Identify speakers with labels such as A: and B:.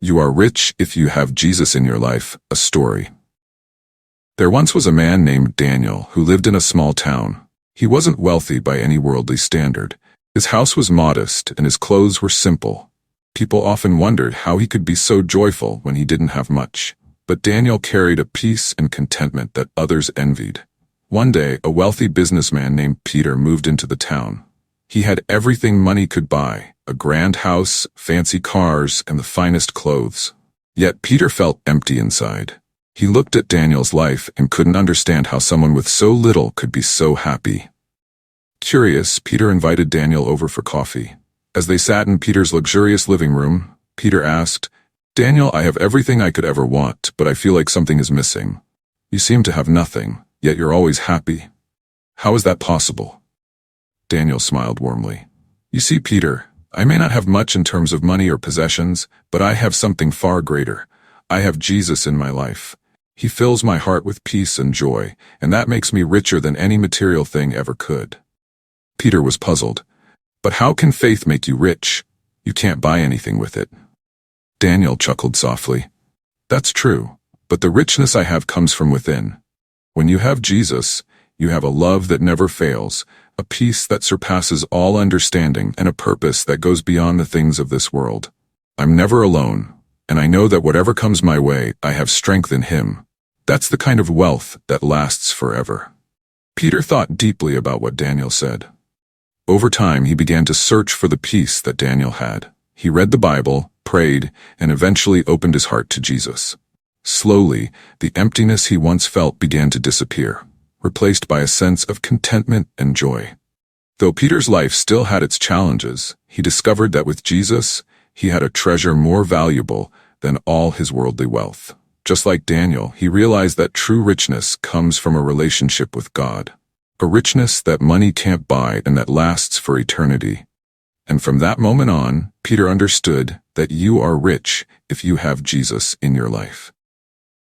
A: You are rich if you have Jesus in your life, a story. There once was a man named Daniel who lived in a small town. He wasn't wealthy by any worldly standard. His house was modest and his clothes were simple. People often wondered how he could be so joyful when he didn't have much. But Daniel carried a peace and contentment that others envied. One day, a wealthy businessman named Peter moved into the town. He had everything money could buy: a grand house, fancy cars, and the finest clothes. Yet Peter felt empty inside. He looked at Daniel's life and couldn't understand how someone with so little could be so happy. Curious, Peter invited Daniel over for coffee. As they sat in Peter's luxurious living room, Peter asked, "Daniel, I have everything I could ever want, but I feel like something is missing. You seem to have nothing, yet you're always happy. How is that possible?" Daniel smiled warmly. "You see, Peter, I may not have much in terms of money or possessions, but I have something far greater. I have Jesus in my life. He fills my heart with peace and joy, and that makes me richer than any material thing ever could." Peter was puzzled. "But how can faith make you rich? You can't buy anything with it." Daniel chuckled softly. "That's true, but the richness I have comes from within. When you have Jesus, you have a love that never fails, a peace that surpasses all understanding, and a purpose that goes beyond the things of this world. I'm never alone, and I know that whatever comes my way, I have strength in Him. That's the kind of wealth that lasts forever." Peter thought deeply about what Daniel said. Over time, he began to search for the peace that Daniel had. He read the Bible, prayed, and eventually opened his heart to Jesus. Slowly, the emptiness he once felt began to disappear, replaced by a sense of contentment and joy. Though Peter's life still had its challenges, he discovered that with Jesus, he had a treasure more valuable than all his worldly wealth. Just like Daniel, he realized that true richness comes from a relationship with God, a richness that money can't buy and that lasts for eternity. And from that moment on, Peter understood that you are rich if you have Jesus in your life.